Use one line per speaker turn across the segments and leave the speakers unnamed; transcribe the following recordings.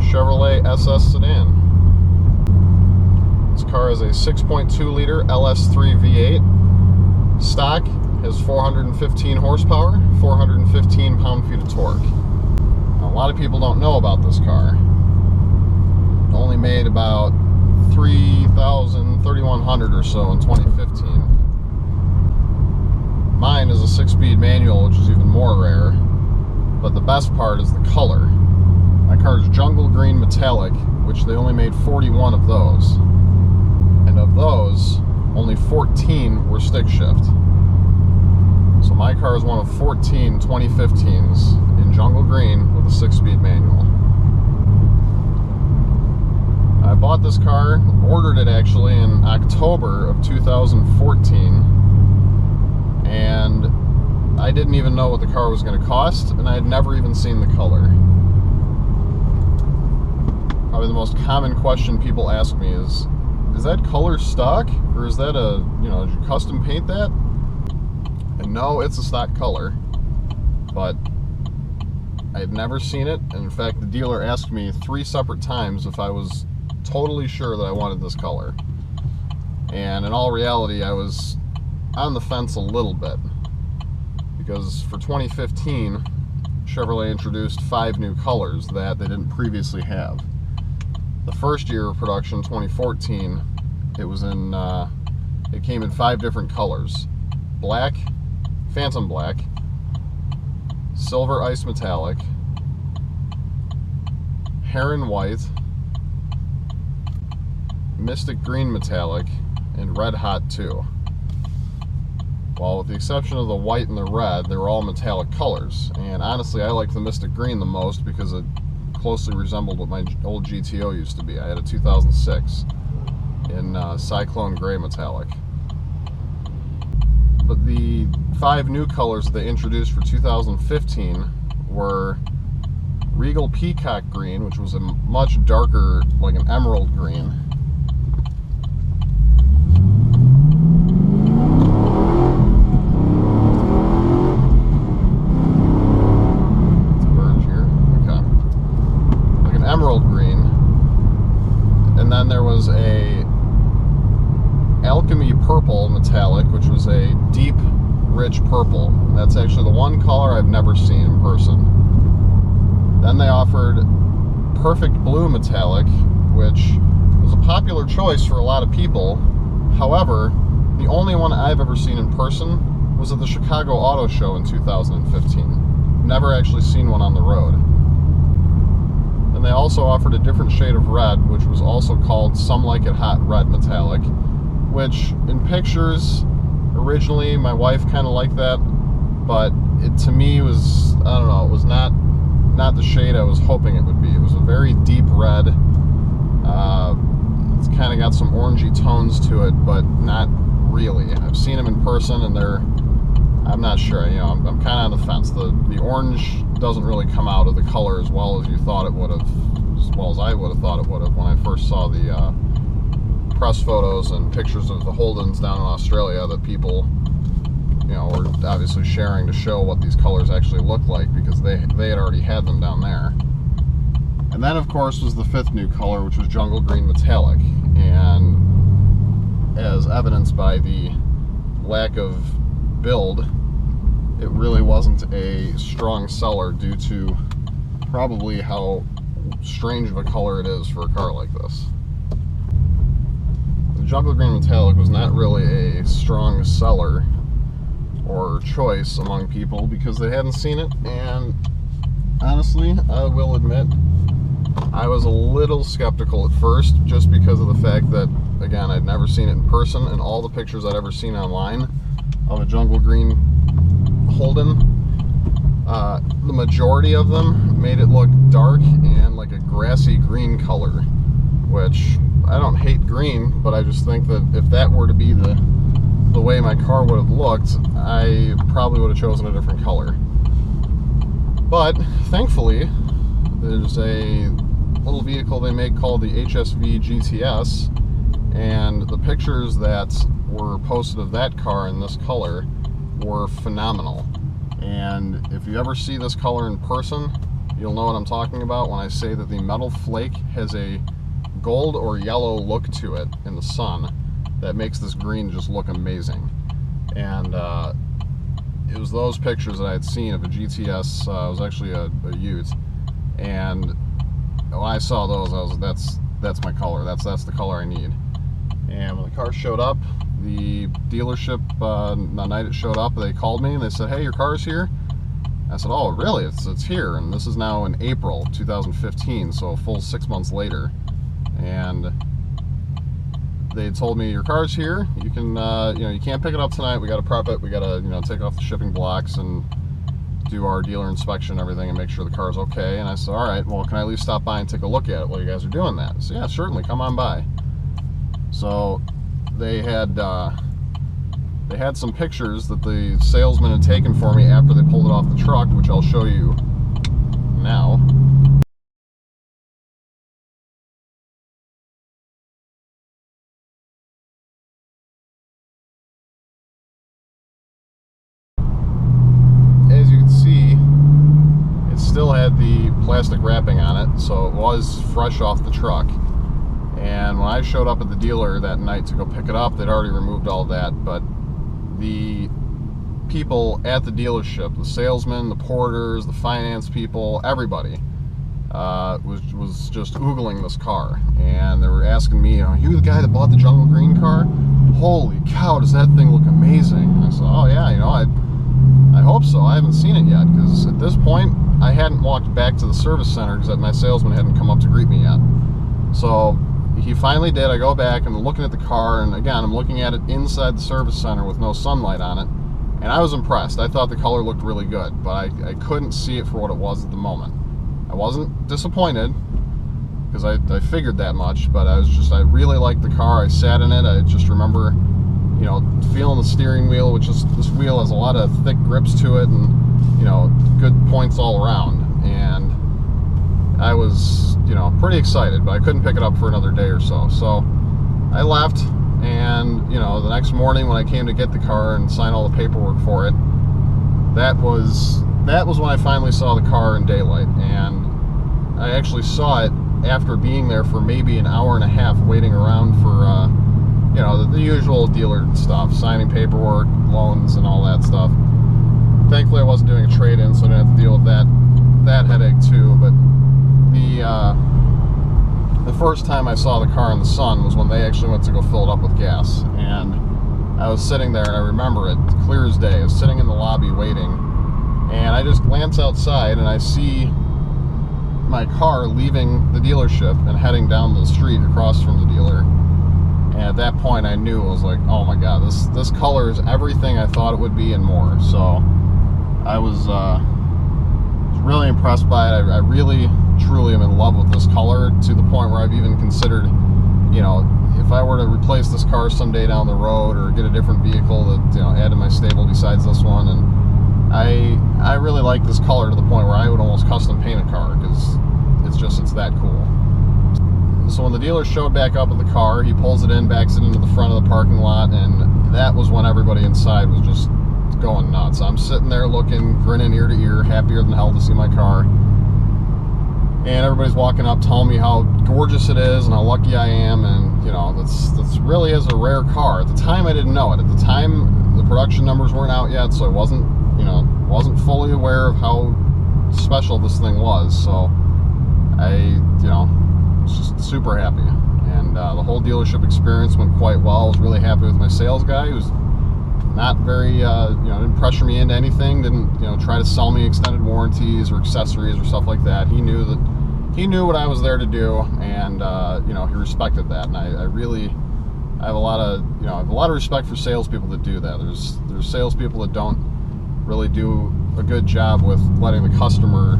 Chevrolet SS Sedan. This car is a 6.2 liter LS3 V8. Stock has 415 horsepower, 415 pound-feet of torque. Now, a lot of people don't know about this car. It only made about 3,100 or so in 2015. Mine is a 6-speed manual, which is even more rare. But the best part is the color. My car is jungle green metallic, which they only made 41 of those. And of those, only 14 were stick shift. So my car is one of 14 2015s in jungle green with a 6-speed manual. I bought this car, ordered it actually in October of 2014, and I didn't even know what the car was going to cost, and I had never even seen the color. Probably the most common question people ask me is that color stock, or is that did you custom paint that? And no, it's a stock color, but I had never seen it, and in fact the dealer asked me 3 separate times if I was totally sure that I wanted this color. And in all reality, I was on the fence a little bit, because for 2015, Chevrolet introduced 5 new colors that they didn't previously have. The first year of production, 2014, it came in 5 different colors: black, phantom black, silver ice metallic, heron white, mystic green metallic, and red hot 2. Well, with the exception of the white and the red, they were all metallic colors. And honestly, I liked the mystic green the most because it closely resembled what my old GTO used to be. I had a 2006 in cyclone gray metallic. But the 5 new colors that they introduced for 2015 were Regal Peacock Green, which was a much darker, like an emerald green. Emerald green, and then there was a alchemy purple metallic, which was a deep, rich purple. That's actually the one color I've never seen in person. Then they offered perfect blue metallic, which was a popular choice for a lot of people. However, the only one I've ever seen in person was at the Chicago Auto Show in 2015. Never actually seen one on the road. And they also offered a different shade of red, which was also called Some Like It Hot Red Metallic, which in pictures, originally my wife kind of liked that, but it to me was, I don't know, it was not the shade I was hoping it would be. It was a very deep red. It's kind of got some orangey tones to it, but not really. I've seen them in person, and I'm not sure. I'm kind of on the fence. The orange doesn't really come out of the color as well as you thought it would have, as well as I would have thought it would have when I first saw the press photos and pictures of the Holdens down in Australia that people, were obviously sharing to show what these colors actually look like, because they had already had them down there. And then, of course, was the 5th new color, which was jungle green metallic, and as evidenced by the lack of build, it really wasn't a strong seller due to probably how strange of a color it is for a car like this. The jungle green metallic was not really a strong seller or choice among people because they hadn't seen it, and honestly, I will admit, I was a little skeptical at first, just because of the fact that, again, I'd never seen it in person, and all the pictures I'd ever seen online of a jungle green Holden, the majority of them made it look dark and like a grassy green color, which I don't hate green, but I just think that if that were to be the way my car would have looked, I probably would have chosen a different color. But thankfully, there's a little vehicle they make called the HSV GTS, and the pictures that were posted of that car in this color were phenomenal. And if you ever see this color in person, you'll know what I'm talking about when I say that the metal flake has a gold or yellow look to it in the sun that makes this green just look amazing. And it was those pictures that I had seen of a GTS. It was actually a Ute, and when I saw those, I was that's my color. That's the color I need. And when the car showed up, the dealership, the night it showed up, they called me and they said, "Hey, your car's here." I said, "Oh, really? It's here." And this is now in April 2015, so a full 6 months later. And they told me, "Your car's here. You can, you can't pick it up tonight. We got to prep it. We got to, take off the shipping blocks and do our dealer inspection and everything and make sure the car's okay." And I said, "All right, well, can I at least stop by and take a look at it while you guys are doing that?" So yeah, certainly, come on by. So they had some pictures that the salesman had taken for me after they pulled it off the truck, which I'll show you now. As you can see, it still had the plastic wrapping on it, so it was fresh off the truck. And when I showed up at the dealer that night to go pick it up, they'd already removed all that. But the people at the dealership, the salesmen, the porters, the finance people, everybody was just oogling this car. And they were asking me, "Are you the guy that bought the jungle green car? Holy cow, does that thing look amazing?" And I said, "Oh yeah, I hope so. I haven't seen it yet," because at this point I hadn't walked back to the service center because my salesman hadn't come up to greet me yet. So he finally did. I go back and I'm looking at the car, and again, I'm looking at it inside the service center with no sunlight on it, and I was impressed. I thought the color looked really good, but I couldn't see it for what it was at the moment. I wasn't disappointed because I figured that much, but I really liked the car. I sat in it. I just remember, feeling the steering wheel, which is, this wheel has a lot of thick grips to it, and good points all around. And I was, pretty excited, but I couldn't pick it up for another day or so. So I left, and the next morning when I came to get the car and sign all the paperwork for it, that was when I finally saw the car in daylight. And I actually saw it after being there for maybe an hour and a half waiting around for the usual dealer stuff, signing paperwork, loans, and all that stuff. Thankfully I wasn't doing a trade-in, so I didn't have to deal with that headache too. But the first time I saw the car in the sun was when they actually went to go fill it up with gas. And I was sitting there, and I remember it clear as day. I was sitting in the lobby waiting, and I just glance outside and I see my car leaving the dealership and heading down the street across from the dealer. And at that point I knew, I was like, oh my god, this color is everything I thought it would be and more. So I was really impressed by it. I really, truly am in love with this color, to the point where I've even considered, if I were to replace this car someday down the road or get a different vehicle that, add to my stable besides this one. And I really like this color to the point where I would almost custom paint a car, because it's that cool. So when the dealer showed back up at the car, he pulls it in, backs it into the front of the parking lot, and that was when everybody inside was just going nuts. I'm sitting there looking, grinning ear to ear, happier than hell to see my car. And everybody's walking up telling me how gorgeous it is and how lucky I am, and that's really is a rare car. At the time I didn't know it. At the time the production numbers weren't out yet, so I wasn't fully aware of how special this thing was. So I was just super happy. And the whole dealership experience went quite well. I was really happy with my sales guy, who's not very, didn't pressure me into anything, didn't, try to sell me extended warranties or accessories or stuff like that. He knew what I was there to do, and, he respected that. And I have a lot of respect for salespeople that do that. There's salespeople that don't really do a good job with letting the customer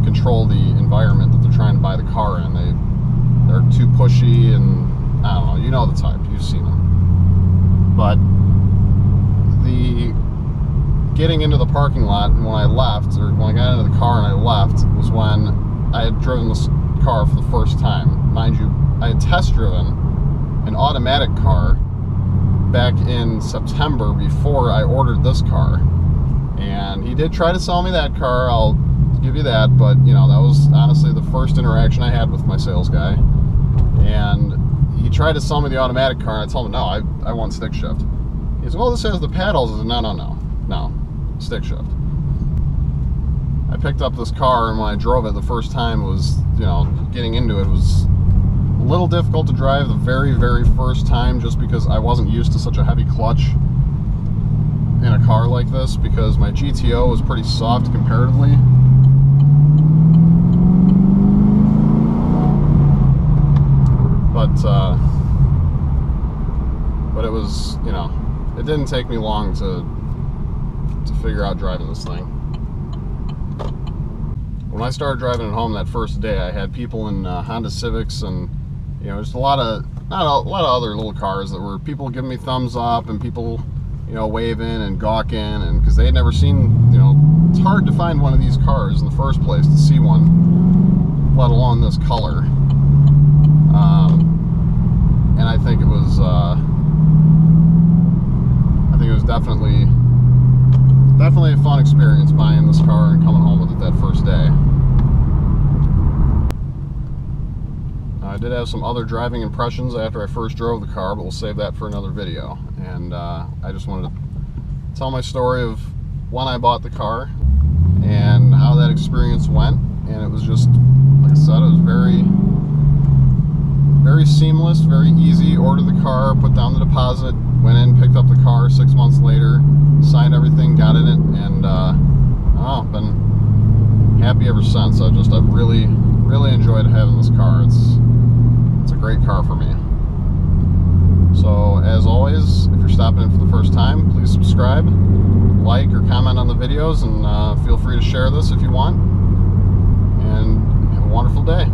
control the environment that they're trying to buy the car in. They're too pushy, and I don't know, the type, you've seen them. But the getting into the parking lot, and when I left, or when I got into the car and I left, was when I had driven this car for the first time. Mind you, I had test driven an automatic car back in September before I ordered this car, and he did try to sell me that car. I'll give you that, but you know, that was honestly the first interaction I had with my sales guy. And he tried to sell me the automatic car, and I told him, no, I want stick shift. He's like, well, this has the paddles. I said, no, stick shift. I picked up this car, and when I drove it the first time, it was, you know, getting into it was a little difficult to drive the very, very first time, just because I wasn't used to such a heavy clutch in a car like this, because my GTO was pretty soft comparatively. But it was, you know, it didn't take me long to figure out driving this thing. When I started driving it home that first day, I had people in Honda Civics and, you know, just a lot of other little cars that were people giving me thumbs up and people, you know, waving and gawking, and because they had never seen, you know, it's hard to find one of these cars in the first place, to see one, let alone this color. And I think it was definitely a fun experience buying this car and coming home with it that first day. I did have some other driving impressions after I first drove the car, but we'll save that for another video. And I just wanted to tell my story of when I bought the car and how that experience went. And it was just, like I said, it was very seamless, very easy. Ordered the car, put down the deposit, went in, picked up the car 6 months later, signed everything, got in it, and I've been happy ever since. I've really enjoyed having this car. It's a great car for me. So as always, if you're stopping in for the first time, please subscribe, like or comment on the videos, and feel free to share this if you want. And have a wonderful day.